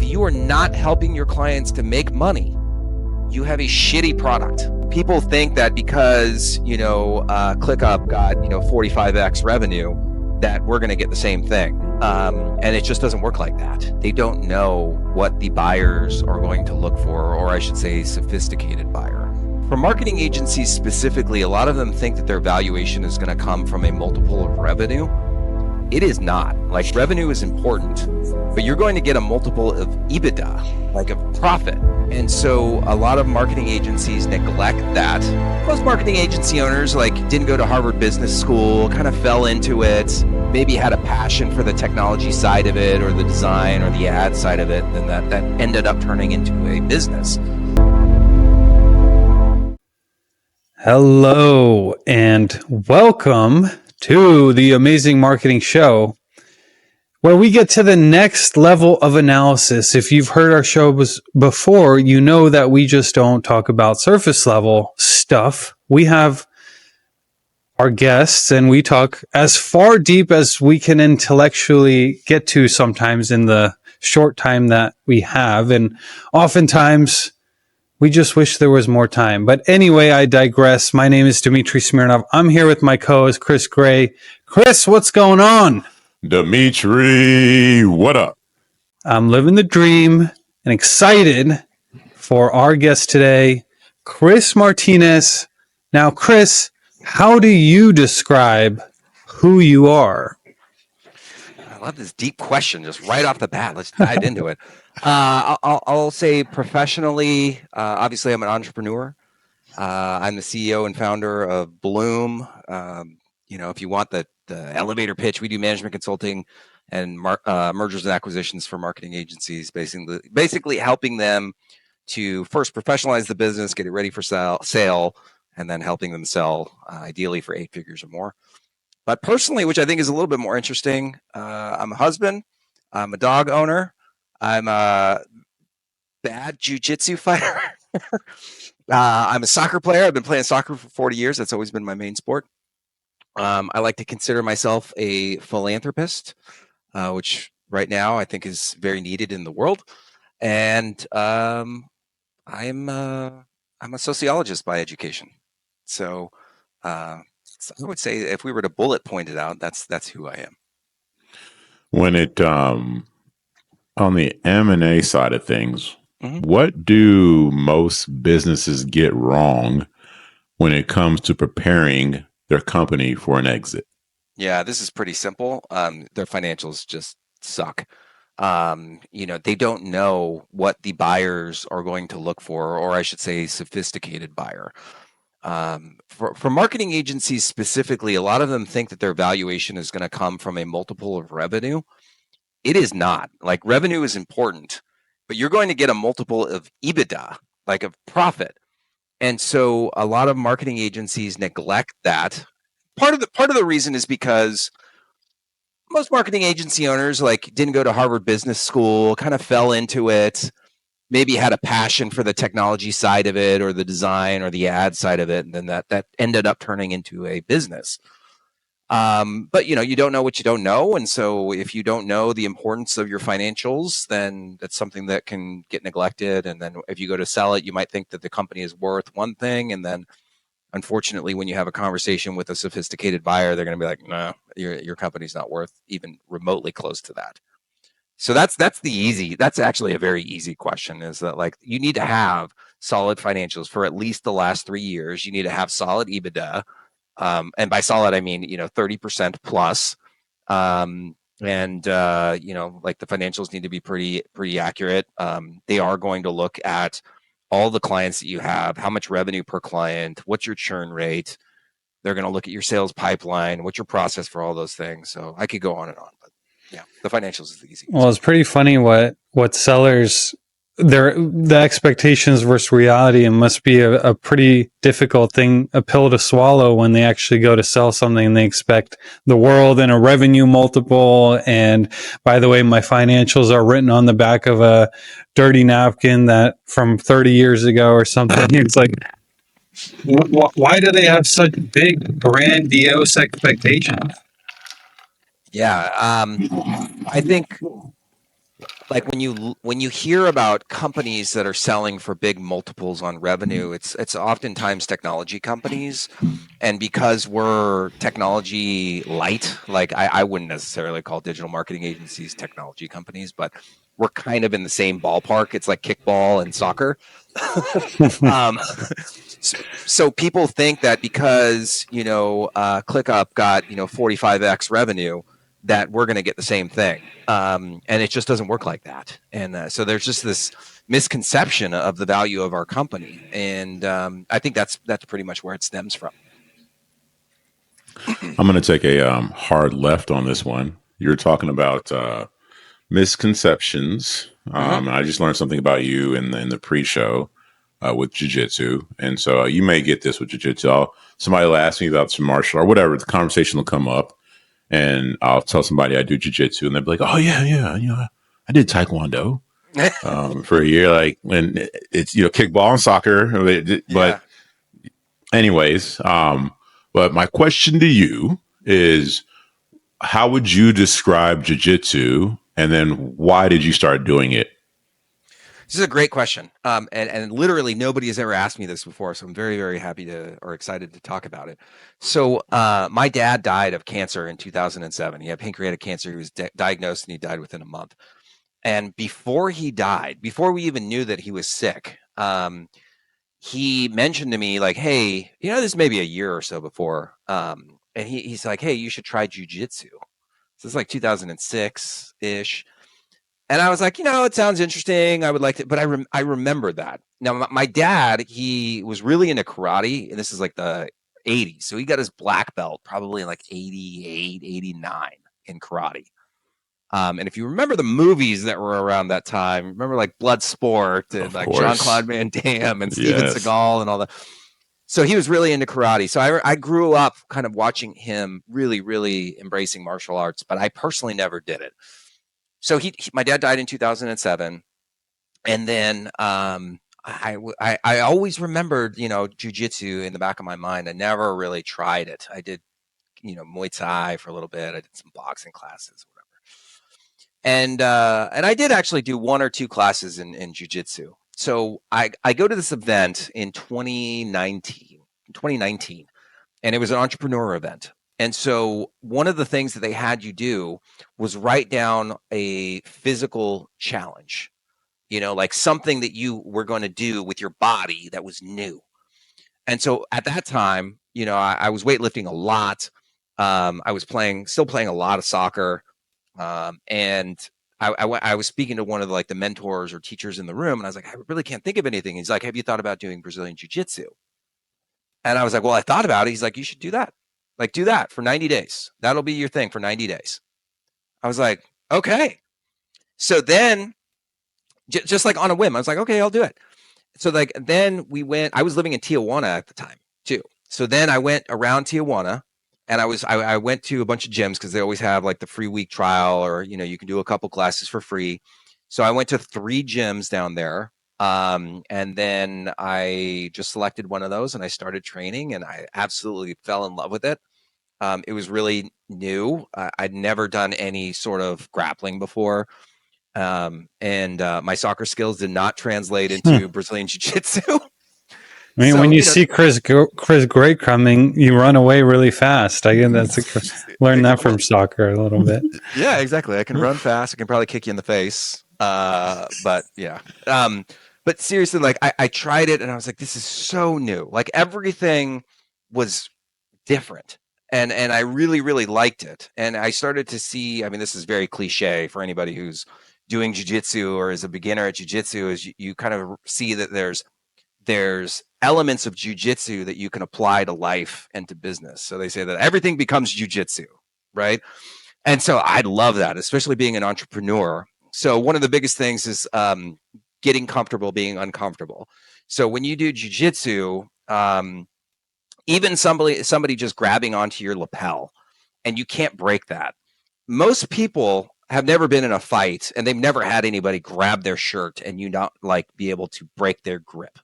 you are not helping your clients to make money, you have a shitty product. People think that because, ClickUp got, 45x revenue, that we're going to get the same thing. And it just doesn't work like that. They don't know what the buyers are going to look for, or I should say sophisticated buyer. For marketing agencies specifically, a lot of them think that their valuation is going to come from a multiple of revenue. It is not. Like, revenue is important, but you're going to get a multiple of EBITDA, like of profit. And so a lot of marketing agencies neglect that. Most marketing agency owners didn't go to Harvard Business School, kind of fell into it, maybe had a passion for the technology side of it or the design or the ad side of it, and that ended up turning into a business. Hello and welcome to the Amazing Marketing Show, where we get to the next level of analysis. If you've heard our shows before, you know that we just don't talk about surface level stuff. We have our guests and we talk as far deep as we can intellectually get to sometimes in the short time that we have. And oftentimes we just wish there was more time. But anyway, I digress. My name is Dmitry Smirnov. I'm here with my co-host, Chris Gray. Chris, what's going on? Dmitry, what up? I'm living the dream and excited for our guest today, Chris Martinez. Now, Chris, how do you describe who you are? I love this deep question just right off the bat. Let's dive into it. I'll say professionally, obviously I'm an entrepreneur. I'm the CEO and founder of Bloom. If you want the elevator pitch, we do management consulting and mergers and acquisitions for marketing agencies, basically helping them to first professionalize the business, get it ready for sale, and then helping them sell, ideally for 8 figures or more. But personally, which I think is a little bit more interesting, I'm a husband, I'm a dog owner, I'm a bad jiu-jitsu fighter. I'm a soccer player. I've been playing soccer for 40 years. That's always been my main sport. I like to consider myself a philanthropist, which right now I think is very needed in the world. And I'm a sociologist by education. So I would say if we were to bullet point it out, that's who I am. When it on the M&A side of things, what do most businesses get wrong when it comes to preparing their company for an exit? Yeah, this is pretty simple. Their financials just suck. They don't know what the buyers are going to look for, or I should say sophisticated buyer. For marketing agencies specifically, a lot of them think that their valuation is going to come from a multiple of revenue. It is not. Like, revenue is important, but you're going to get a multiple of EBITDA, like of profit. And so a lot of marketing agencies neglect that. Part of the reason is because most marketing agency owners didn't go to Harvard Business School, kind of fell into it, maybe had a passion for the technology side of it or the design or the ad side of it, and then that ended up turning into a business. But you don't know what you don't know, and so if you don't know the importance of your financials, then that's something that can get neglected. And then if you go to sell it, you might think that the company is worth one thing, and then unfortunately, when you have a conversation with a sophisticated buyer, they're going to be like, "No, your company's not worth even remotely close to that." So that's actually a very easy question, is that you need to have solid financials for at least the last 3 years. You need to have solid EBITDA. And by solid, I mean, 30% plus. The financials need to be pretty accurate. They are going to look at all the clients that you have, how much revenue per client, what's your churn rate. They're going to look at your sales pipeline, what's your process for all those things. So I could go on and on, but yeah, the financials is the easy. Well, it's pretty funny what sellers, the expectations versus reality, and must be a pretty difficult thing, a pill to swallow when they actually go to sell something and they expect the world and a revenue multiple. And by the way, my financials are written on the back of a dirty napkin that from 30 years ago or something. It's like, why do they have such big, grandiose expectations? Yeah, I think like when you hear about companies that are selling for big multiples on revenue, it's oftentimes technology companies. And because we're technology light, like I wouldn't necessarily call digital marketing agencies technology companies, but we're kind of in the same ballpark. It's like kickball and soccer. um, so people think that because ClickUp got 45x revenue, that we're going to get the same thing, and it just doesn't work like that. And so there's just this misconception of the value of our company, and I think that's pretty much where it stems from. I'm going to take a hard left on this one. You're talking about misconceptions. Mm-hmm. I just learned something about you in the pre-show with jiu-jitsu, and so you may get this with jiu-jitsu. Somebody will ask me about some martial or whatever. The conversation will come up, and I'll tell somebody I do jiu-jitsu, and they'll be like, "Oh yeah, yeah, I did taekwondo for a year." Like when it's kickball and soccer, Yeah. but anyways, but my question to you is, how would you describe jiu-jitsu, and then why did you start doing it? This is a great question. And literally nobody has ever asked me this before. So I'm very, very happy to or excited to talk about it. So my dad died of cancer in 2007. He had pancreatic cancer. He was diagnosed and he died within a month. And before he died, before we even knew that he was sick, he mentioned to me, like, hey, this may be a year or so before. And he's like, hey, you should try jujitsu. So it's like 2006 ish. And I was like, it sounds interesting. I would like to, but I remember that. Now, my dad, he was really into karate, and this is like the 80s. So he got his black belt probably in like 88, 89 in karate. And if you remember the movies that were around that time, remember like Bloodsport and Of like Jean course. Claude Van Damme and Steven Yes. Seagal and all that. So he was really into karate. So I grew up kind of watching him really, really embracing martial arts, but I personally never did it. So my dad died in 2007, and then I always remembered jujitsu in the back of my mind. I never really tried it. I did Muay Thai for a little bit. I did some boxing classes, whatever, and I did actually do one or two classes in jujitsu. So I go to this event in 2019, and it was an entrepreneur event. And so one of the things that they had you do was write down a physical challenge, like something that you were going to do with your body that was new. And so at that time, I was weightlifting a lot. I was still playing a lot of soccer. And I was speaking to one of the mentors or teachers in the room, and I was like, I really can't think of anything. He's like, have you thought about doing Brazilian Jiu-Jitsu? And I was like, well, I thought about it. He's like, you should do that. Like, do that for 90 days. That'll be your thing for 90 days. I was like, okay. So then, just like on a whim, I was like, okay, I'll do it. So then I was living in Tijuana at the time too. So then I went around Tijuana, and I went to a bunch of gyms because they always have like the free week trial, or you can do a couple classes for free. So I went to 3 gyms down there. And then I just selected one of those and I started training, and I absolutely fell in love with it. It was really new. I'd never done any sort of grappling before. And my soccer skills did not translate Hmm. into Brazilian Jiu-Jitsu. I mean, when you see Chris Gray coming, you run away really fast. I guess learn that from soccer a little bit. Yeah, exactly. I can run fast. I can probably kick you in the face. But yeah. But seriously, like I tried it and I was like, this is so new. Like everything was different. And I really, really liked it. And I started to see, I mean, this is very cliche for anybody who's doing jiu-jitsu or is a beginner at jiu-jitsu, is you kind of see that there's elements of jujitsu that you can apply to life and to business. So they say that everything becomes jujitsu, right? And so I love that, especially being an entrepreneur. So one of the biggest things is getting comfortable being uncomfortable. So when you do jujitsu, even somebody just grabbing onto your lapel, and you can't break that. Most people have never been in a fight, and they've never had anybody grab their shirt and you not be able to break their grip.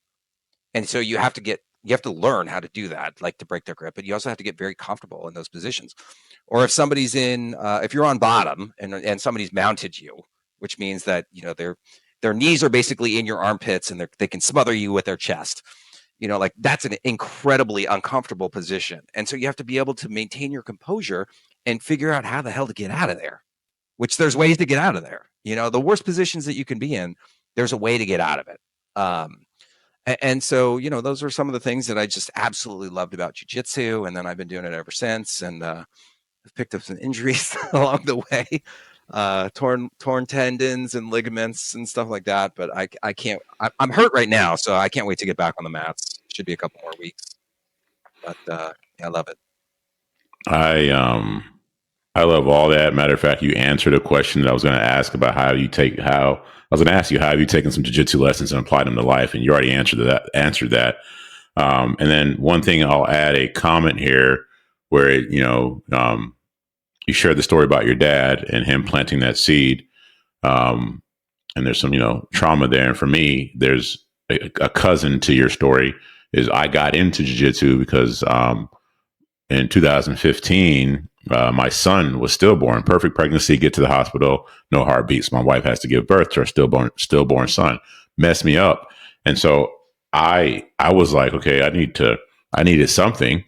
And so you have to learn how to do that, like to break their grip, but you also have to get very comfortable in those positions. Or if somebody's if you're on bottom and somebody's mounted you which means that, their knees are basically in your armpits and they can smother you with their chest. Like that's an incredibly uncomfortable position. And so you have to be able to maintain your composure and figure out how the hell to get out of there, which there's ways to get out of there. The worst positions that you can be in, there's a way to get out of it. And so, those are some of the things that I just absolutely loved about jiu-jitsu. And then I've been doing it ever since. And I've picked up some injuries along the way, torn tendons and ligaments and stuff like that. But I can't, I'm hurt right now. So I can't wait to get back on the mats. Should be a couple more weeks. But I love it. I love all that. Matter of fact, you answered a question that I was going to ask about how I was going to ask you, how have you taken some jiu-jitsu lessons and applied them to life? And you already answered that. And then one thing, I'll add a comment here where, you shared the story about your dad and him planting that seed. And there's some, trauma there. And for me, there's a cousin to your story is I got into jiu-jitsu because, in 2015, my son was stillborn, perfect pregnancy, get to the hospital, no heartbeats. My wife has to give birth to her stillborn son. Messed me up. And so I was like, okay, I needed something.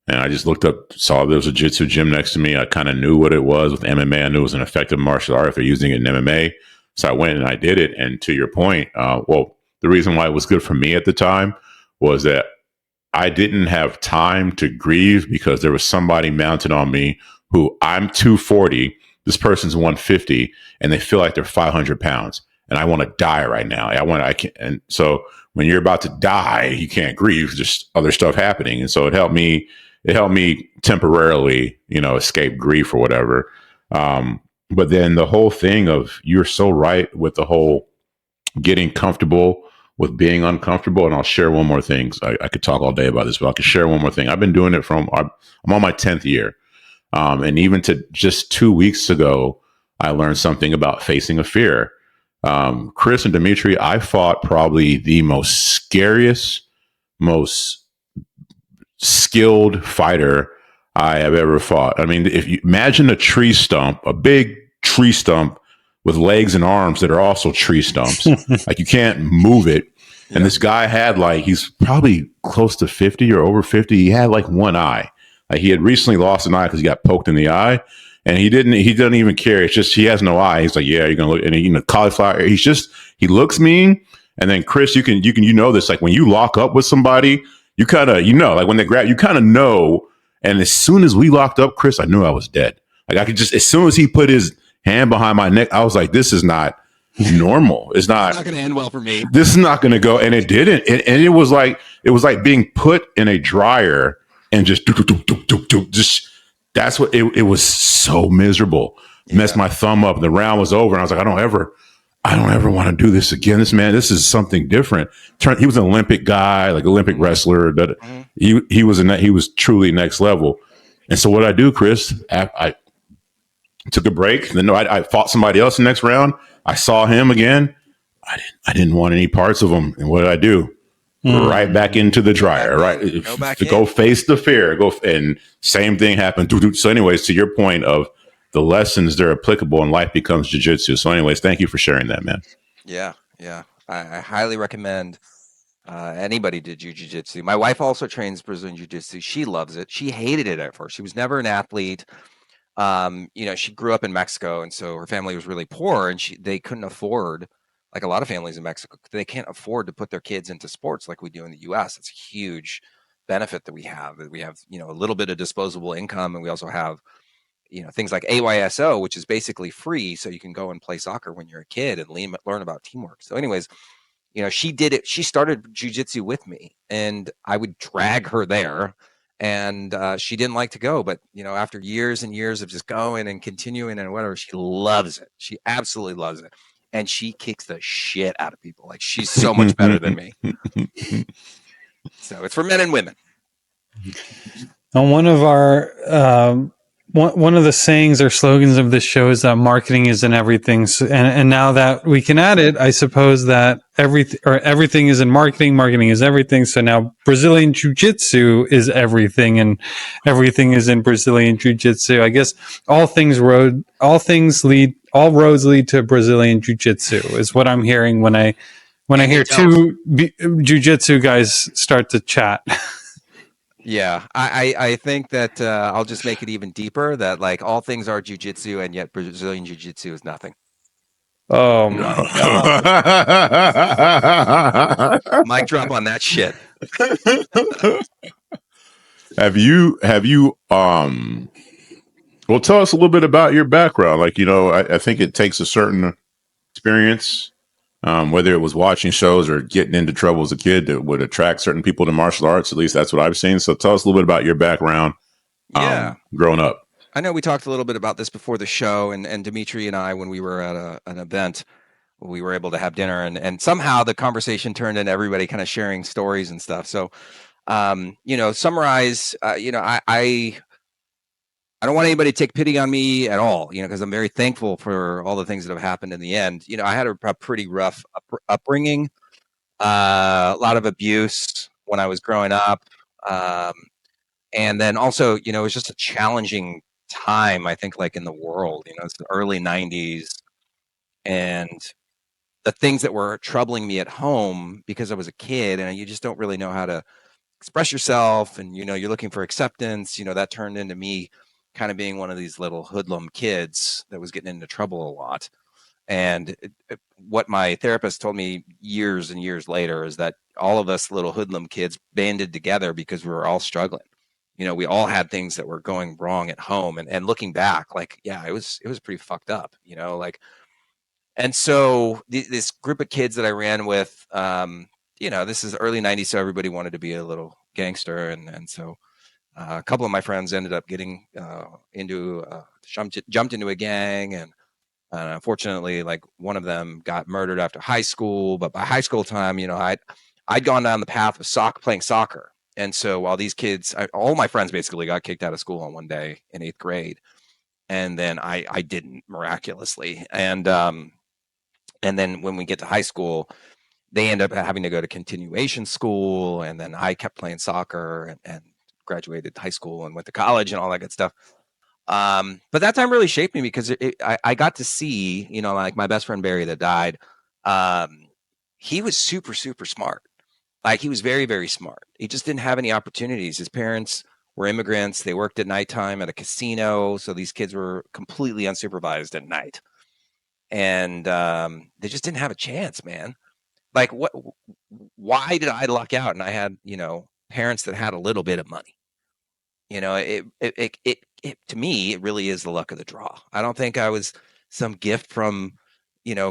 And I just looked up, saw there was a jiu-jitsu gym next to me. I kind of knew what it was with MMA. I knew it was an effective martial art if they're using it in MMA. So I went and I did it. And to your point, the reason why it was good for me at the time was that I didn't have time to grieve because there was somebody mounted on me who I'm 240, this person's 150, and they feel like they're 500 pounds. And I want to die right now. And so when you're about to die, you can't grieve, just other stuff happening. And so it helped me temporarily, escape grief or whatever. But then the whole thing of, you're so right with the whole getting comfortable with being uncomfortable. And I'll share one more thing. I could talk all day about this, but I could share one more thing. I've been doing it I'm on my 10th year. And even to just 2 weeks ago, I learned something about facing a fear. Chris and Dimitri, I fought probably the most scariest, most skilled fighter I have ever fought. I mean, if you imagine a big tree stump with legs and arms that are also tree stumps, like you can't move it. And yeah. This guy had he's probably close to 50 or over 50. He had one eye. He had recently lost an eye because he got poked in the eye, and he doesn't even care. It's just, he has no eye. He's like, yeah, you're going to look, and cauliflower. He looks mean. And then Chris, you can this, when you lock up with somebody, you kind of, when they grab, you kind of know. And as soon as we locked up, Chris, I knew I was dead. I could just, as soon as he put his hand behind my neck, I was like, this is not normal. It's not going to end well for me. This is not going to go. And it didn't. And it was like being put in a dryer and just that's what it was. So miserable. Yeah. Messed my thumb up. The round was over. And I was like, I don't ever want to do this again. This is something different. He was an Olympic guy, Olympic wrestler. Mm-hmm. He was truly next level. And so what I do, Chris, I took a break. Then I fought somebody else the next round. I saw him again. I didn't want any parts of him. And what did I do? Right back into the dryer. Right, go face the fear. And same thing happened. So, anyways, to your point of the lessons that are applicable in life becomes jiu-jitsu. So, anyways, thank you for sharing that, man. Yeah. I highly recommend anybody to do jiu-jitsu. My wife also trains Brazilian Jiu-Jitsu. She loves it. She hated it at first. She was never an athlete. She grew up in Mexico, and so her family was really poor, and they couldn't afford, like a lot of families in Mexico, they can't afford to put their kids into sports like we do in the US. It's a huge benefit that we have. We have, a little bit of disposable income, and we also have, things like AYSO, which is basically free. So you can go and play soccer when you're a kid and learn about teamwork. So anyways, she did it. She started jiu-jitsu with me, and I would drag her there. And she didn't like to go, but after years and years of just going and continuing and whatever, she loves it. She absolutely loves it, and she kicks the shit out of people. Like, she's so much better than me. So it's for men and women. On one of our one of the sayings or slogans of this show is that marketing is in everything. So, and now that we can add it, I suppose that everything, or everything is in marketing. Marketing is everything. So now Brazilian Jiu-Jitsu is everything, and everything is in Brazilian Jiu-Jitsu. I guess all roads lead to Brazilian Jiu-Jitsu is what I'm hearing when I And they hear don't. two Jiu-Jitsu guys start to chat. Yeah, I think that I'll just make it even deeper that like all things are jujitsu and yet Brazilian jiu-jitsu is nothing. Oh my god! Mic drop on that shit. have you well, tell us a little bit about your background. Like, I think it takes a certain experience, whether it was watching shows or getting into trouble as a kid, that would attract certain people to martial arts. At least that's what I've seen. So tell us a little bit about your background, Yeah. growing up. I know we talked a little bit about this before the show, and Dimitri and I, when we were at an event, we were able to have dinner, and somehow the conversation turned into everybody kind of sharing stories and stuff. So, summarize, I don't want anybody to take pity on me at all, because I'm very thankful for all the things that have happened in the end. I had a pretty rough upbringing, a lot of abuse when I was growing up. Um, and then also, it was just a challenging time, I think, like in the world, it's the early 90s. And the things that were troubling me at home because I was a kid and you just don't really know how to express yourself, and you're looking for acceptance, that turned into me kind of being one of these little hoodlum kids that was getting into trouble a lot. And what my therapist told me years and years later is that all of us little hoodlum kids banded together because we were all struggling. We all had things that were going wrong at home, and looking back, like, yeah, it was pretty fucked up, like. And so this group of kids that I ran with, this is early 90s, so everybody wanted to be a little gangster. And so a couple of my friends ended up getting jumped into a gang. And unfortunately, like one of them got murdered after high school. But by high school time, I'd gone down the path of playing soccer. And so while these kids, all my friends basically got kicked out of school on one day in 8th grade. And then I didn't, miraculously. And then when we get to high school, they end up having to go to continuation school. And then I kept playing soccer and graduated high school and went to college and all that good stuff. But that time really shaped me because I got to see, like my best friend Barry that died. Um, he was super, super smart. Like he was very, very smart. He just didn't have any opportunities. His parents were immigrants. They worked at nighttime at a casino. So these kids were completely unsupervised at night. And they just didn't have a chance, man. Like what? Why did I luck out? And I had, parents that had a little bit of money. It to me, it really is the luck of the draw. I don't think I was some gift from,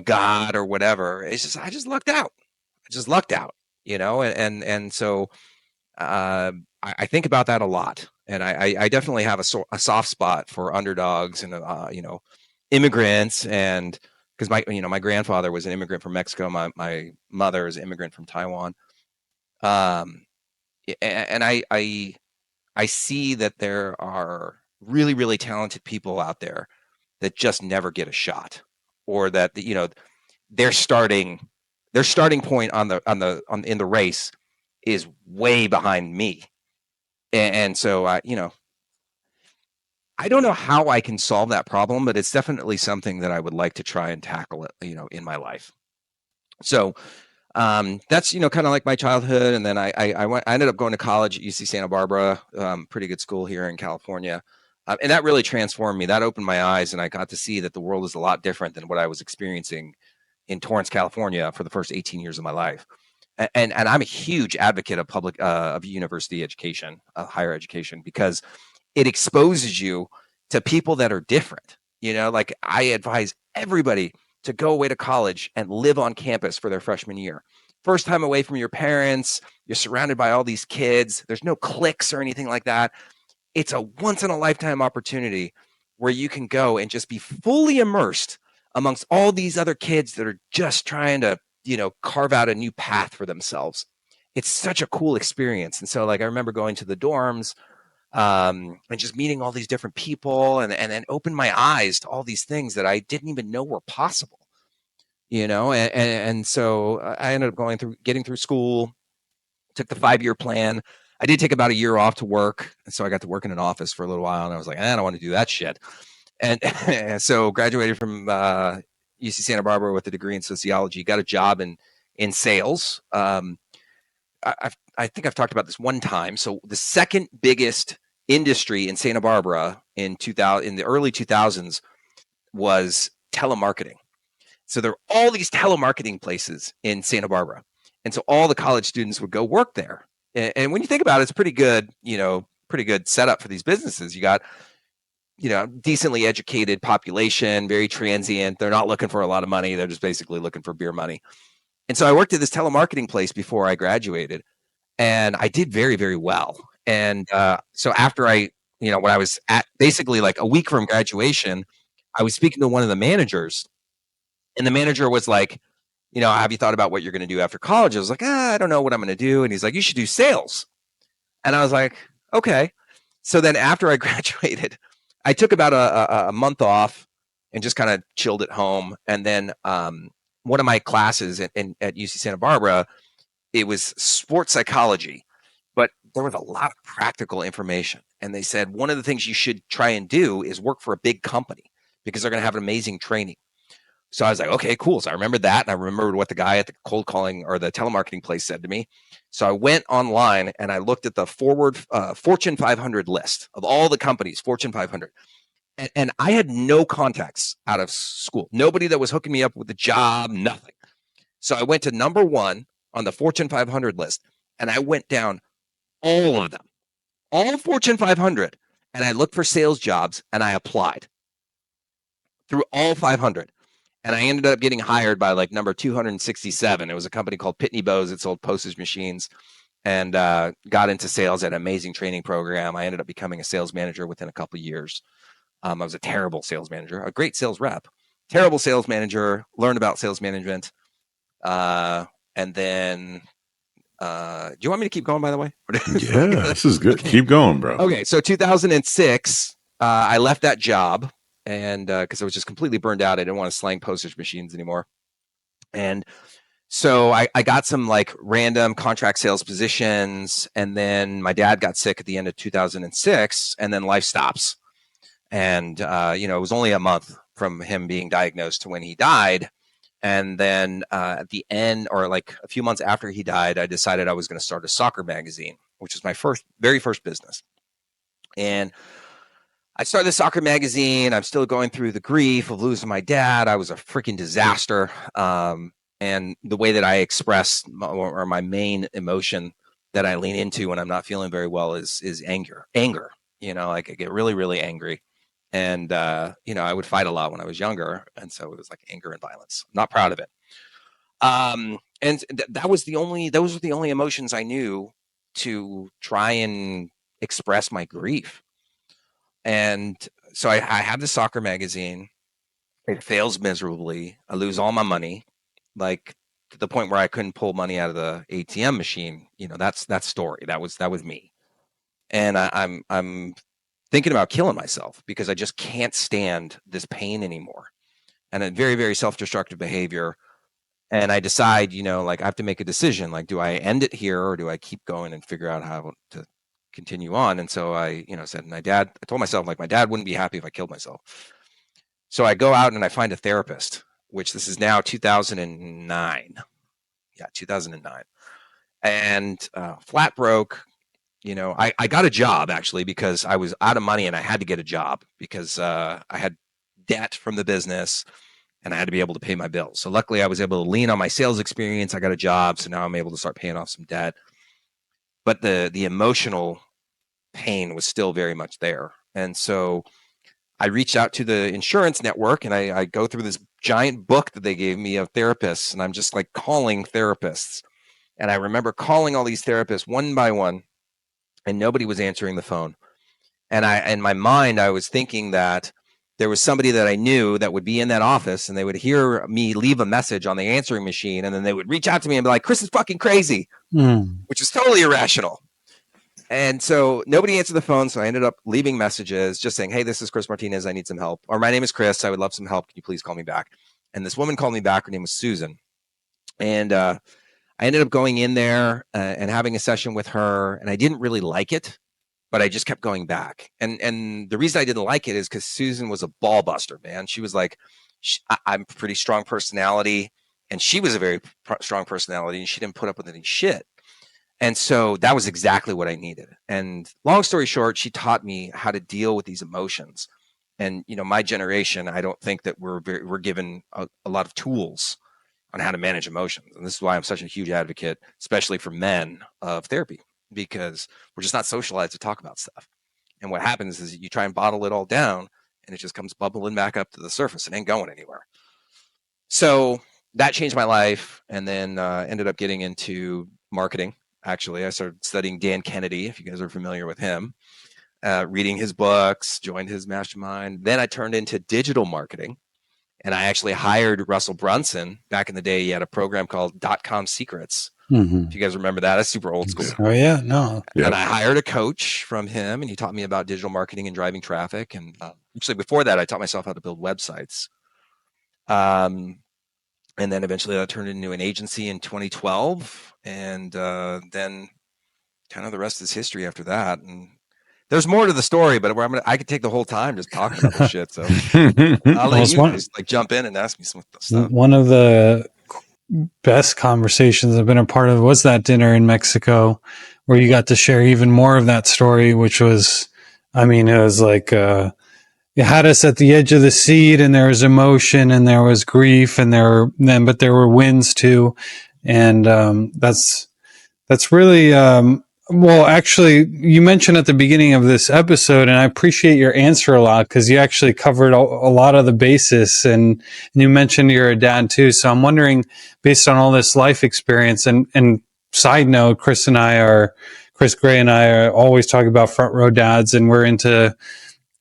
God or whatever. It's just I just lucked out. I just lucked out, and so I think about that a lot, and I definitely have a soft spot for underdogs and immigrants, and because my grandfather was an immigrant from Mexico, my mother is an immigrant from Taiwan, um, and I see that there are really, really talented people out there that just never get a shot, or that their starting their starting point in the race is way behind me. And so I don't know how I can solve that problem, but it's definitely something that I would like to try and tackle it, in my life. So that's kind of like my childhood, and then I ended up going to college at UC Santa Barbara, pretty good school here in California, and that really transformed me. That opened my eyes, and I got to see that the world is a lot different than what I was experiencing in Torrance, California, for the first 18 years of my life. And I'm a huge advocate of of university education, higher education, because it exposes you to people that are different. Like I advise everybody to go away to college and live on campus for their freshman year. First time away from your parents, you're surrounded by all these kids. There's no cliques or anything like that. It's a once in a lifetime opportunity where you can go and just be fully immersed amongst all these other kids that are just trying to, carve out a new path for themselves. It's such a cool experience. And so, like, I remember going to the dorms, and just meeting all these different people, and then opened my eyes to all these things that I didn't even know were possible. and so I ended up getting through school, took the 5-year plan. I did take about a year off to work. And so I got to work in an office for a little while, and I was like, I don't want to do that shit. And so graduated from UC Santa Barbara with a degree in sociology, got a job in sales. I think I've talked about this one time. So the second biggest industry in Santa Barbara in the early 2000s was telemarketing. So there were all these telemarketing places in Santa Barbara. And so all the college students would go work there. And when you think about it, it's pretty good setup for these businesses. You got, decently educated population, very transient. They're not looking for a lot of money. They're just basically looking for beer money. And so I worked at this telemarketing place before I graduated, and I did very, very well. And so after when I was at basically like a week from graduation, I was speaking to one of the managers, and the manager was like, have you thought about what you're going to do after college? I was like, I don't know what I'm going to do. And he's like, you should do sales. And I was like, okay. So then after I graduated, I took about a month off and just kind of chilled at home. And then one of my classes at UC Santa Barbara, it was sports psychology, but there was a lot of practical information. And they said, one of the things you should try and do is work for a big company because they're going to have an amazing training. So I was like, okay, cool. So I remembered that. And I remembered what the guy at the cold calling or the telemarketing place said to me. So I went online and I looked at the Fortune 500 list of all the companies, Fortune 500. And I had no contacts out of school, nobody that was hooking me up with a job, nothing. So I went to number 1 on the Fortune 500 list, and I went down all of them, all Fortune 500. And I looked for sales jobs and I applied through all 500. And I ended up getting hired by like number 267. It was a company called Pitney Bowes. It sold postage machines, and got into sales at an amazing training program. I ended up becoming a sales manager within a couple of years. I was a terrible sales manager, a great sales rep, terrible sales manager, learned about sales management. And then, do you want me to keep going, by the way? Yeah, this is good. Okay. Keep going, bro. Okay. So 2006, I left that job, and because I was just completely burned out. I didn't want to slang postage machines anymore. And so I got some like random contract sales positions, and then my dad got sick at the end of 2006, and then life stops. And it was only a month from him being diagnosed to when he died. And then at the end, or like a few months after he died, I decided I was going to start a soccer magazine, which was my very first business. And I started the soccer magazine. I'm still going through the grief of losing my dad. I was a freaking disaster. And the way that I express or my main emotion that I lean into when I'm not feeling very well is anger. Like I get really, really angry. And, I would fight a lot when I was younger. And so it was like anger and violence. I'm not proud of it. And those were the only emotions I knew to try and express my grief. And so I have the soccer magazine. It fails miserably. I lose all my money, like to the point where I couldn't pull money out of the ATM machine. That's that story. That was me. And I'm thinking about killing myself because I just can't stand this pain anymore. And a very, very self-destructive behavior. And I decide, like I have to make a decision. Like, do I end it here or do I keep going and figure out how to continue on? And so I, said, I told myself like my dad wouldn't be happy if I killed myself. So I go out and I find a therapist, which this is now 2009. Yeah, 2009. And flat broke. I got a job actually because I was out of money and I had to get a job because I had debt from the business and I had to be able to pay my bills. So luckily I was able to lean on my sales experience. I got a job. So now I'm able to start paying off some debt. But the emotional pain was still very much there. And so I reached out to the insurance network and I go through this giant book that they gave me of therapists. And I'm just like calling therapists. And I remember calling all these therapists one by one, and nobody was answering the phone. And in my mind, I was thinking that there was somebody that I knew that would be in that office and they would hear me leave a message on the answering machine. And then they would reach out to me and be like, Chris is fucking crazy, which is totally irrational. And so nobody answered the phone. So I ended up leaving messages just saying, hey, this is Chris Martinez. I need some help. Or my name is Chris. I would love some help. Can you please call me back? And this woman called me back. Her name was Susan. And I ended up going in there and having a session with her. And I didn't really like it, but I just kept going back. And the reason I didn't like it is because Susan was a ball buster, man. She was like, I'm a pretty strong personality. And she was a very strong personality, and she didn't put up with any shit. And so that was exactly what I needed. And long story short, she taught me how to deal with these emotions. And my generation, I don't think that we're given a lot of tools on how to manage emotions. And this is why I'm such a huge advocate, especially for men, of therapy, because we're just not socialized to talk about stuff. And what happens is you try and bottle it all down, and it just comes bubbling back up to the surface. It ain't going anywhere. So that changed my life, and then ended up getting into marketing. Actually, I started studying Dan Kennedy, if you guys are familiar with him, reading his books, joined his mastermind. Then I turned into digital marketing, and I actually hired Russell Brunson. Back in the day, he had a program called .com Secrets. If you guys remember that, that's super old school. Oh, yeah. No. And I hired a coach from him, and he taught me about digital marketing and driving traffic. And actually, before that, I taught myself how to build websites. And then eventually I turned into an agency in 2012. And then kind of the rest is history after that. And there's more to the story, but I could take the whole time just talking about this shit. So I'll let you guys jump in and ask me some stuff. One of the best conversations I've been a part of was that dinner in Mexico, where you got to share even more of that story, which was, it was like, you had us at the edge of the seat, and there was emotion and there was grief, and but there were wins too. And that's really, well, actually, you mentioned at the beginning of this episode, and I appreciate your answer a lot, because you actually covered a lot of the basis, and you mentioned you're a dad too. So I'm wondering, based on all this life experience, and side note, Chris Gray and I are always talking about front row dads, and we're into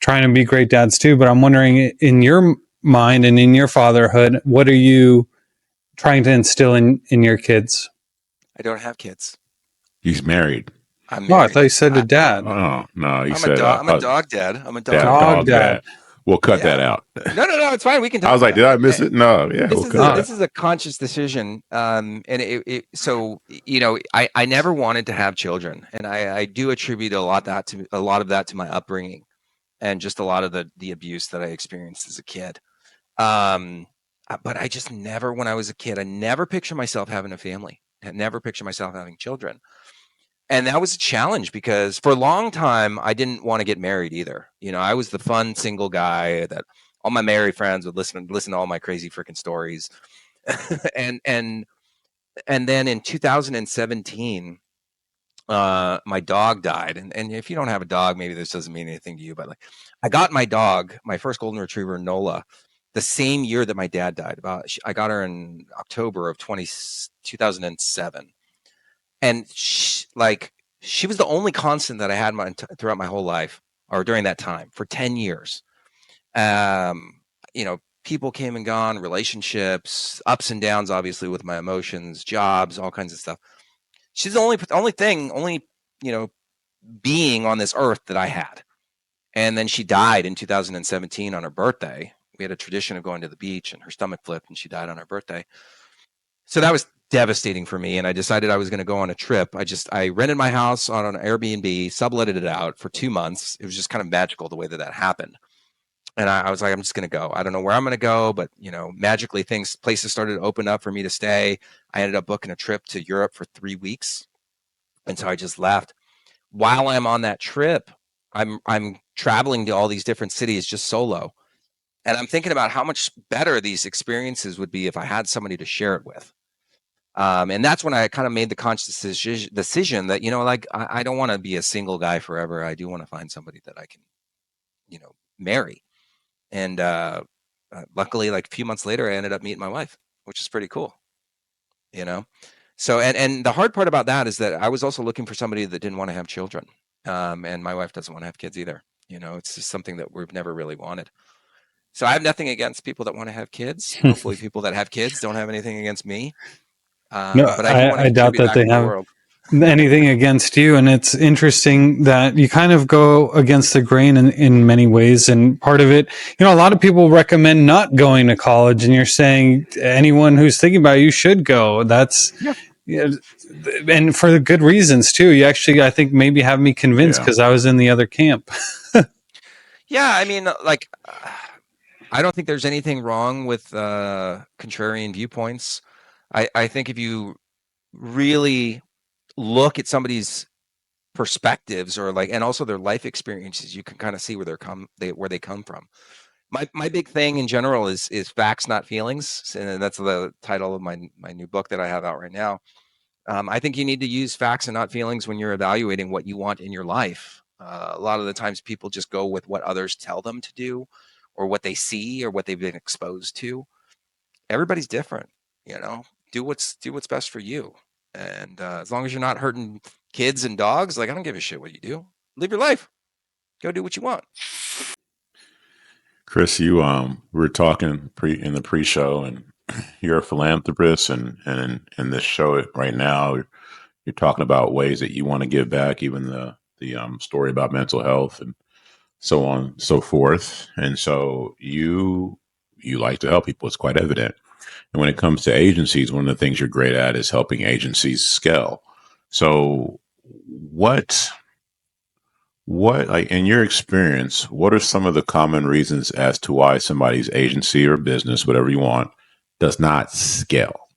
trying to be great dads too. But I'm wondering, in your mind and in your fatherhood, what are you trying to instill in your kids? I don't have kids. He's married. I'm married. Oh, I thought you said a dad. Oh, no. I'm a dog dad. I'm a dog dad. We'll cut that out. No, it's fine. We can talk. I was like, did I miss it? No, yeah. This is a conscious decision. And so I never wanted to have children, and I do attribute a lot of that to my upbringing, and just a lot of the abuse that I experienced as a kid. But I just never, when I was a kid, I never pictured myself having a family. I never pictured myself having children. And that was a challenge, because for a long time, I didn't want to get married either. I was the fun single guy that all my married friends would listen to all my crazy freaking stories. and then in 2017, my dog died. And if you don't have a dog, maybe this doesn't mean anything to you, but like, I got my dog, my first golden retriever, Nola, the same year that my dad died. I got her in October of 2007. And she was the only constant that I had throughout my whole life, or during that time, for 10 years. People came and gone, relationships, ups and downs, obviously, with my emotions, jobs, all kinds of stuff. She's the only being on this earth that I had. And then she died in 2017 on her birthday. We had a tradition of going to the beach, and her stomach flipped, and she died on her birthday. So that was devastating for me, and I decided I was going to go on a trip. I rented my house on an Airbnb, subletted it out for 2 months. It was just kind of magical the way that happened. And I was like, I'm just going to go. I don't know where I'm going to go, but magically places started to open up for me to stay. I ended up booking a trip to Europe for 3 weeks, and so I just left. While I'm on that trip, I'm traveling to all these different cities just solo, and I'm thinking about how much better these experiences would be if I had somebody to share it with. And that's when I kind of made the conscious decision that, I don't want to be a single guy forever. I do want to find somebody that I can, marry. And luckily, like a few months later, I ended up meeting my wife, which is pretty cool, So, and the hard part about that is that I was also looking for somebody that didn't want to have children. And my wife doesn't want to have kids either. It's just something that we've never really wanted. So I have nothing against people that want to have kids. Hopefully people that have kids don't have anything against me. No, but I doubt that they have. anything against you. And it's interesting that you kind of go against the grain in many ways. And part of it, a lot of people recommend not going to college, and you're saying anyone who's thinking about it, you should go. That's, Yeah. and for the good reasons too. You actually, I think, maybe have me convinced Yeah. because I was in the other camp. Yeah, I mean, like, I don't think there's anything wrong with contrarian viewpoints. I think if you really look at somebody's perspectives or like, and also their life experiences, you can kind of see where where they come from. My big thing in general is facts, not feelings, and that's the title of my new book that I have out right now. I think you need to use facts and not feelings when you're evaluating what you want in your life. A lot of the times people just go with what others tell them to do or what they see or what they've been exposed to. Everybody's different, you know. Do what's best for you. And as long as you're not hurting kids and dogs, like I don't give a shit what you do. Live your life. Go do what you want. Chris, you we were talking in the pre-show, and you're a philanthropist, and in this show right now, you're talking about ways that you want to give back, even the story about mental health and so on and so forth. And so you like to help people. It's quite evident. And when it comes to agencies, one of the things you're great at is helping agencies scale. So what, like in your experience, what are some of the common reasons as to why somebody's agency or business, whatever you want, does not scale?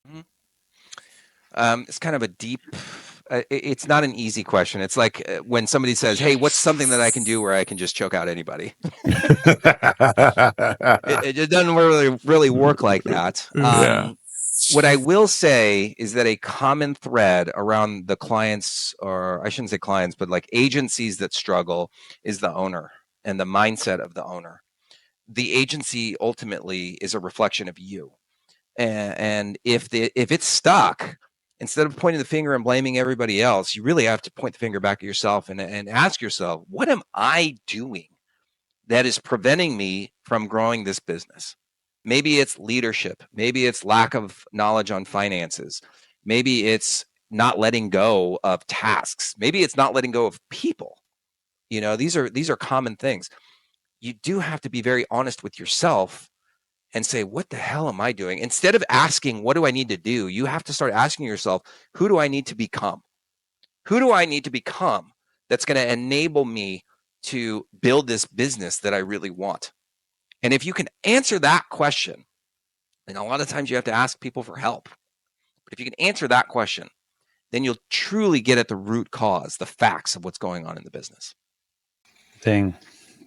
Mm-hmm. It's kind of a deep. It's not an easy question. It's like when somebody says, "Hey, what's something that I can do where I can just choke out anybody?" It doesn't really work like that. Yeah. What I will say is that a common thread around the clients, or I shouldn't say clients, but like agencies that struggle, is the owner and the mindset of the owner. The agency ultimately is a reflection of you, and if it's stuck, instead of pointing the finger and blaming everybody else, you really have to point the finger back at yourself and ask yourself, what am I doing that is preventing me from growing this business? Maybe it's leadership. Maybe it's lack of knowledge on finances. Maybe it's not letting go of tasks. Maybe it's not letting go of people. You know, these are common things. You do have to be very honest with yourself and say, what the hell am I doing? Instead of asking, what do I need to do? You have to start asking yourself, who do I need to become? Who do I need to become that's going to enable me to build this business that I really want? And if you can answer that question, and a lot of times you have to ask people for help, but if you can answer that question, then you'll truly get at the root cause, the facts of what's going on in the business. Thing.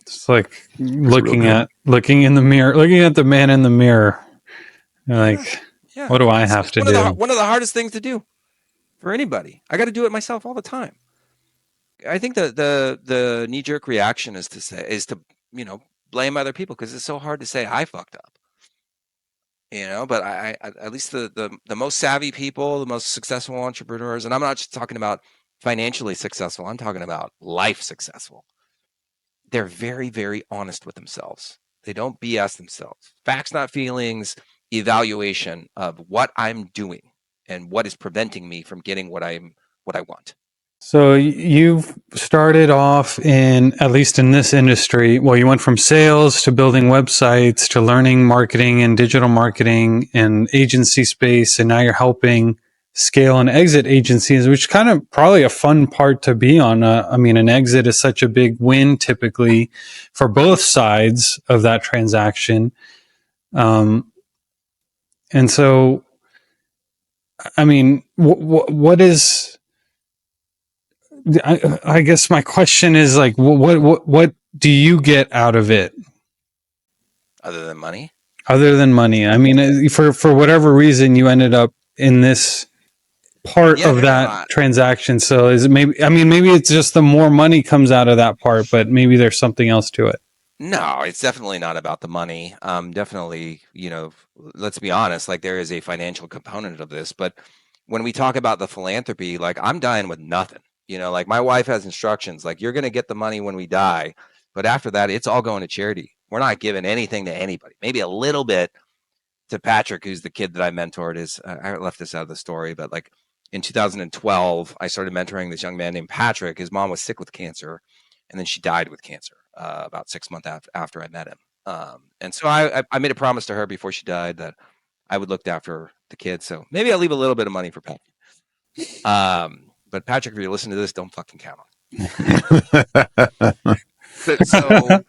It's like That's real good. looking in the mirror, looking at the man in the mirror. You're like, Yeah. what do I have It's to do? one of the hardest things to do for anybody. I got to do it myself all the time. I think the knee jerk reaction is to blame other people because it's so hard to say I fucked up. But I at least the most savvy people, the most successful entrepreneurs, and I'm not just talking about financially successful. I'm talking about life successful. They're very, very honest with themselves. They don't BS themselves. Facts, not feelings. Evaluation of what I'm doing and what is preventing me from getting what I want. So you've started off at least in this industry, well, you went from sales to building websites to learning marketing and digital marketing and agency space. And now you're helping scale and exit agencies, which is kind of probably a fun part to be on. I mean, an exit is such a big win typically for both sides of that transaction. And so, I mean, what is, I guess my question is like, what do you get out of it Other than money? other than money? I mean, for whatever reason, you ended up in this part Yeah, of no, that transaction. So is it maybe? I mean, maybe it's just the more money comes out of that part, but maybe there's something else to it. no, it's definitely not about the money. Definitely, let's be honest, like there is a financial component of this, but when we talk about the philanthropy, like I'm dying with nothing. Like my wife has instructions, like you're going to get the money when we die, but after that, it's all going to charity. We're not giving anything to anybody. Maybe a little bit to Patrick, who's the kid that I mentored. I left this out of the story, but like in 2012, I started mentoring this young man named Patrick. His mom was sick with cancer, and then she died with cancer about 6 months after I met him. And so I made a promise to her before she died that I would look after the kids. So maybe I'll leave a little bit of money for Patrick. But Patrick, if you listen to this, don't fucking count on it. So,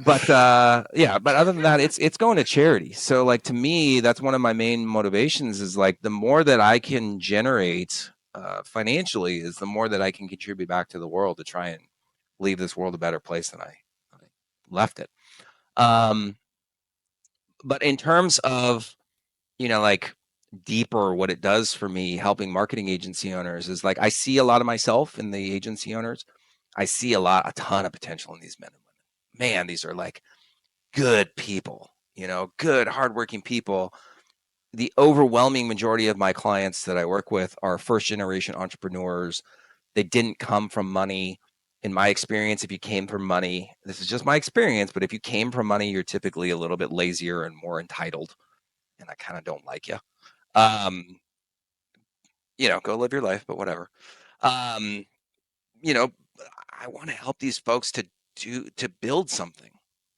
but yeah, but other than that, it's going to charity. So like to me, that's one of my main motivations is like the more that I can generate financially is the more that I can contribute back to the world to try and leave this world a better place than I left it. But in terms of, like deeper, what it does for me helping marketing agency owners is like I see a lot of myself in the agency owners. I see a ton of potential in these men and women. Man, these are like good people, good, hardworking people. The overwhelming majority of my clients that I work with are first generation entrepreneurs. They didn't come from money. In my experience, if you came from money, this is just my experience, but if you came from money, you're typically a little bit lazier and more entitled. And I kind of don't like you. Go live your life, but whatever. I want to help these folks to build something.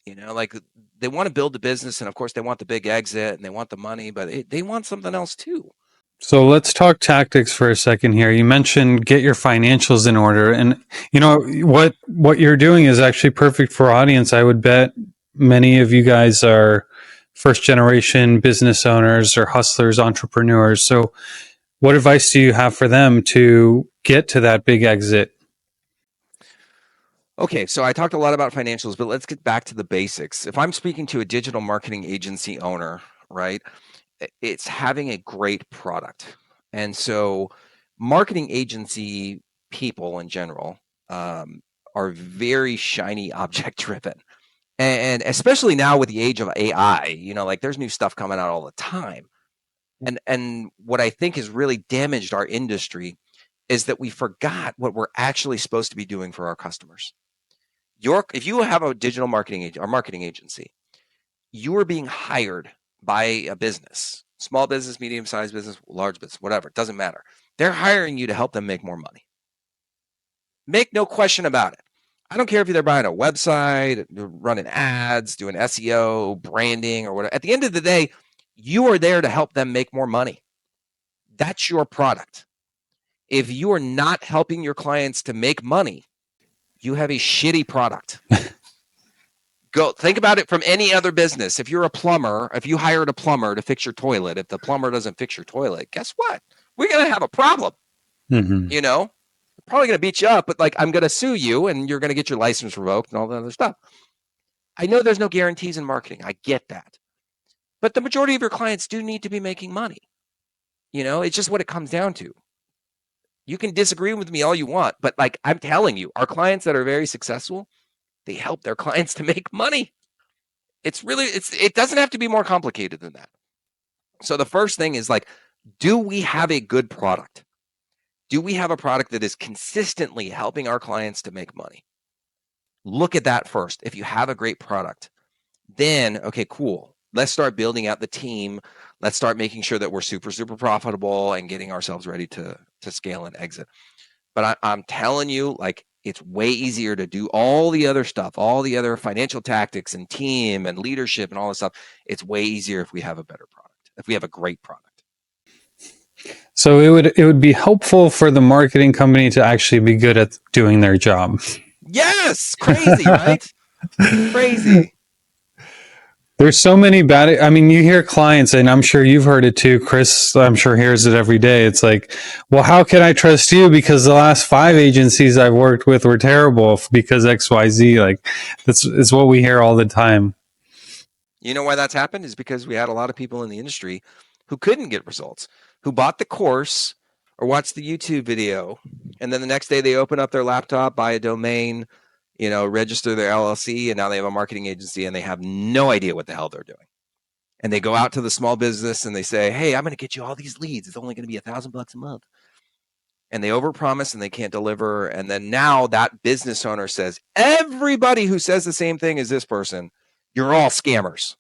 Like they want to build the business, and of course they want the big exit and they want the money, but they want something else too. So let's talk tactics for a second here. You mentioned get your financials in order, and what you're doing is actually perfect for audience. I would bet many of you guys are first generation business owners or hustlers, entrepreneurs. So what advice do you have for them to get to that big exit? Okay, so I talked a lot about financials, but let's get back to the basics. If I'm speaking to a digital marketing agency owner, right, it's having a great product. And so marketing agency people in general are very shiny object driven. And especially now with the age of AI, like there's new stuff coming out all the time. And what I think has really damaged our industry is that we forgot what we're actually supposed to be doing for our customers. If you have a digital marketing or marketing agency, you are being hired by a business, small business, medium-sized business, large business, whatever, it doesn't matter. They're hiring you to help them make more money. Make no question about it. I don't care if they're buying a website, running ads, doing SEO, branding, or whatever. At the end of the day, you are there to help them make more money. That's your product. If you are not helping your clients to make money, you have a shitty product. Go think about it from any other business. If you're a plumber, if you hired a plumber to fix your toilet, if the plumber doesn't fix your toilet, guess what? We're going to have a problem. Mm-hmm. Probably going to beat you up, but like I'm going to sue you and you're going to get your license revoked and all that other stuff. I know there's no guarantees in marketing. I get that. But the majority of your clients do need to be making money. It's just what it comes down to. You can disagree with me all you want, but like I'm telling you, our clients that are very successful, they help their clients to make money. It doesn't have to be more complicated than that. So the first thing is like, do we have a good product? Do we have a product that is consistently helping our clients to make money? Look at that first. If you have a great product, then, okay, cool. Let's start building out the team. Let's start making sure that we're super, super profitable and getting ourselves ready to scale and exit. But I'm telling you, like, it's way easier to do all the other stuff, all the other financial tactics and team and leadership and all this stuff. It's way easier if we have a better product, if we have a great product. So it would be helpful for the marketing company to actually be good at doing their job. Yes, crazy, right? Crazy. There's so many bad. I mean, you hear clients, and I'm sure you've heard it too. Chris, I'm sure hears it every day. It's like, well, how can I trust you? Because the last 5 agencies I've worked with were terrible because XYZ. Like, it's what we hear all the time. You know why that's happened? Is because we had a lot of people in the industry who couldn't get results, who bought the course or watched the YouTube video, and then the next day they open up their laptop, buy a domain, register their LLC, and now they have a marketing agency and they have no idea what the hell they're doing. And they go out to the small business and they say, hey, I'm going to get you all these leads. It's only going to be $1,000 a month. And they overpromise and they can't deliver. And then now that business owner says, everybody who says the same thing as this person, you're all scammers.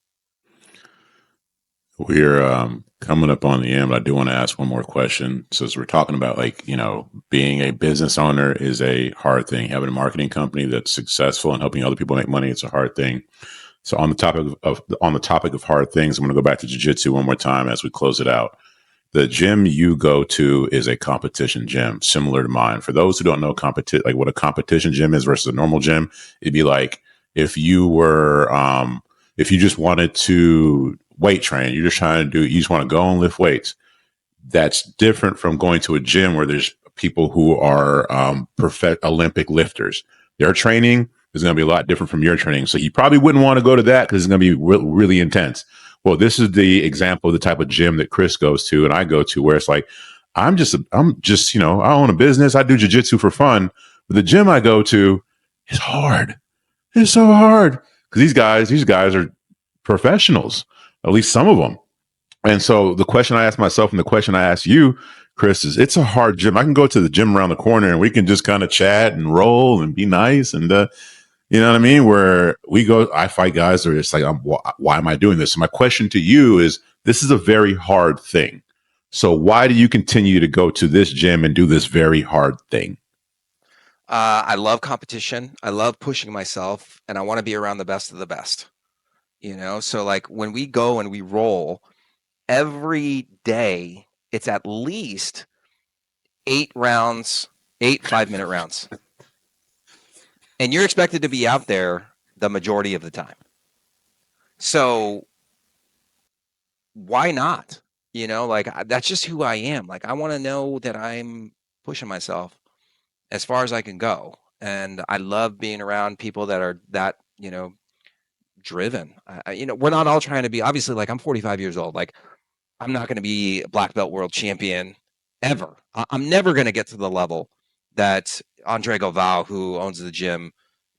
We're coming up on the end, but I do want to ask one more question. So as we're talking about, like, being a business owner is a hard thing. Having a marketing company that's successful and helping other people make money, it's a hard thing. So on the topic of hard things, I'm going to go back to jiu-jitsu one more time as we close it out. The gym you go to is a competition gym, similar to mine. For those who don't know like what a competition gym is versus a normal gym, it'd be like if you were, if you just wanted to weight train, you're just trying to you just want to go and lift weights. That's different from going to a gym where there's people who are perfect Olympic lifters. Their training is going to be a lot different from your training. So you probably wouldn't want to go to that because it's going to be really intense. Well, this is the example of the type of gym that Chris goes to and I go to, where it's like, I'm just, I own a business. I do jiu-jitsu for fun. But the gym I go to is hard. It's so hard because these guys are professionals, at least some of them. And so the question I ask myself and the question I ask you, Chris, is it's a hard gym. I can go to the gym around the corner and we can just kind of chat and roll and be nice. And, you know what I mean? Where we go, I fight guys that are just like, why am I doing this? So my question to you is, this is a very hard thing. So why do you continue to go to this gym and do this very hard thing? I love competition. I love pushing myself, and I want to be around the best of the best. So like when we go and we roll every day, it's at least 8 5-minute rounds. And you're expected to be out there the majority of the time. So why not? Like that's just who I am. Like I want to know that I'm pushing myself as far as I can go. And I love being around people that are that, driven. We're not all trying to be, obviously, like I'm 45 years old. Like I'm not going to be a black belt world champion ever. I'm never going to get to the level that Andre Galvao, who owns the gym,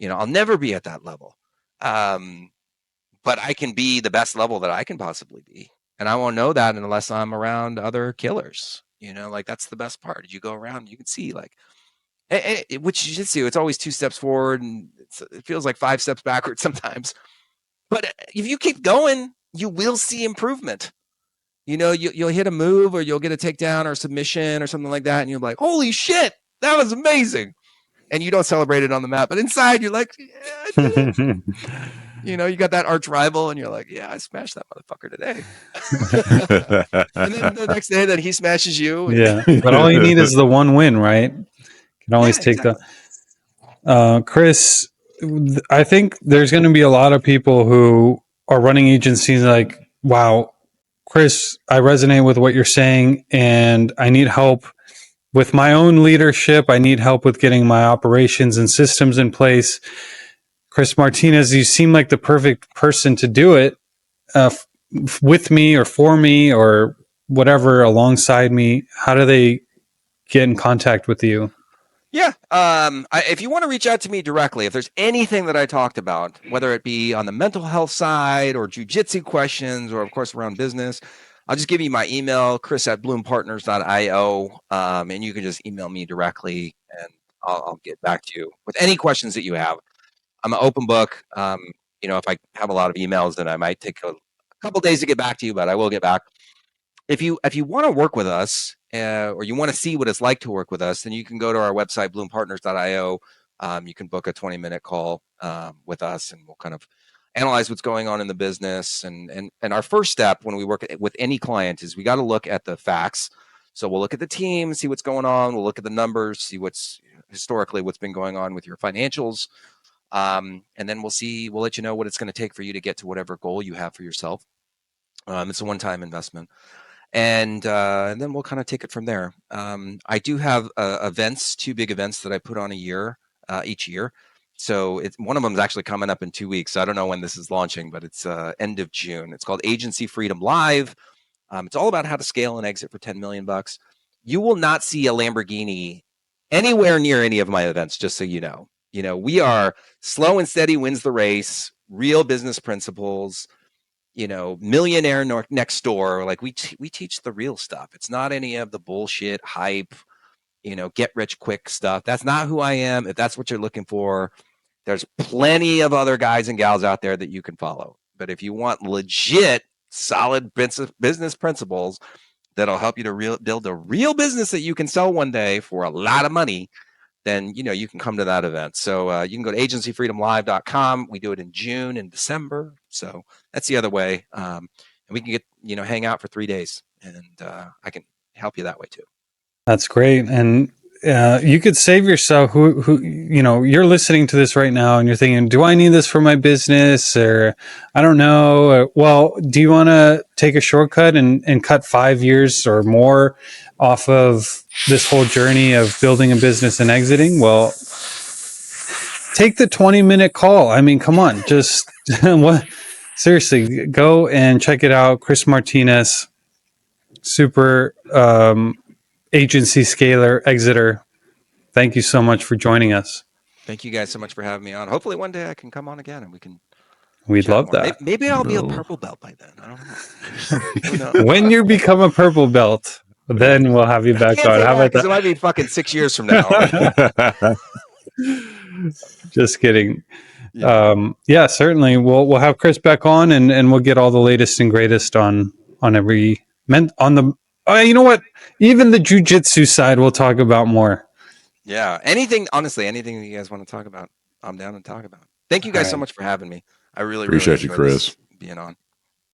I'll never be at that level. But I can be the best level that I can possibly be. And I won't know that unless I'm around other killers. Like that's the best part. You go around, you can see like, with jiu-jitsu, it's always 2 steps forward and it feels like 5 steps backwards sometimes. But if you keep going, you will see improvement. You'll hit a move or you'll get a takedown or a submission or something like that. And you're like, holy shit, that was amazing. And you don't celebrate it on the mat, but inside you're like, yeah, you got that arch rival and you're like, yeah, I smashed that motherfucker today. And then the next day that he smashes you. Yeah. But all you need is the one win, right? You can always take exactly. Chris, I think there's going to be a lot of people who are running agencies like, wow, Chris, I resonate with what you're saying and I need help with my own leadership. I need help with getting my operations and systems in place. Chris Martinez, you seem like the perfect person to do it with me or for me or whatever alongside me. How do they get in contact with you? Yeah. If you want to reach out to me directly, if there's anything that I talked about, whether it be on the mental health side or jiu-jitsu questions, or of course around business, I'll just give you my email, chris@bloompartners.io. And you can just email me directly and I'll get back to you with any questions that you have. I'm an open book. If I have a lot of emails, then I might take a couple days to get back to you, but I will get back. If you want to work with us or you want to see what it's like to work with us, then you can go to our website, bloompartners.io. You can book a 20-minute call with us and we'll kind of analyze what's going on in the business. And our first step when we work with any client is we got to look at the facts. So we'll look at the team, see what's going on. We'll look at the numbers, see what's historically what's been going on with your financials. And then we'll let you know what it's going to take for you to get to whatever goal you have for yourself. It's a one-time investment. And then we'll kind of take it from there. I do have events, 2 big events that I put on each year. So one of them is actually coming up in 2 weeks. So I don't know when this is launching, but it's end of June. It's called Agency Freedom Live. It's all about how to scale and exit for $10 million. You will not see a Lamborghini anywhere near any of my events, just so you know. We are slow and steady wins the race, real business principles. Millionaire next door. Like we teach the real stuff. It's not any of the bullshit hype, get rich quick stuff. That's not who I am. If that's what you're looking for, there's plenty of other guys and gals out there that you can follow. But if you want legit solid business principles that'll help you to build a real business that you can sell one day for a lot of money, then you can come to that event. So you can go to agencyfreedomlive.com. We do it in June and December. So that's the other way. And we can get, hang out for 3 days, and I can help you that way too. That's great. And you could save yourself who you're listening to this right now and you're thinking, do I need this for my business? Or I don't know. Well, do you want to take a shortcut and cut 5 years or more off of this whole journey of building a business and exiting? Well, take the 20-minute call. I mean, come on, just what? Seriously, go and check it out. Chris Martinez, super agency scaler, exiter. Thank you so much for joining us. Thank you guys so much for having me on. Hopefully one day I can come on again and we can. We'd love more. that. Maybe I'll be a purple belt by then. I don't know. When you become a purple belt, then we'll have you back on. How about that? It might be fucking 6 years from now. Just kidding. Yeah, certainly. We'll have Chris back on, and we'll get all the latest and greatest on every on the. You know what? Even the jiu-jitsu side, we'll talk about more. Yeah, honestly, anything that you guys want to talk about, I'm down to talk about. Thank you guys so much for having me. I really appreciate you, Chris, being on.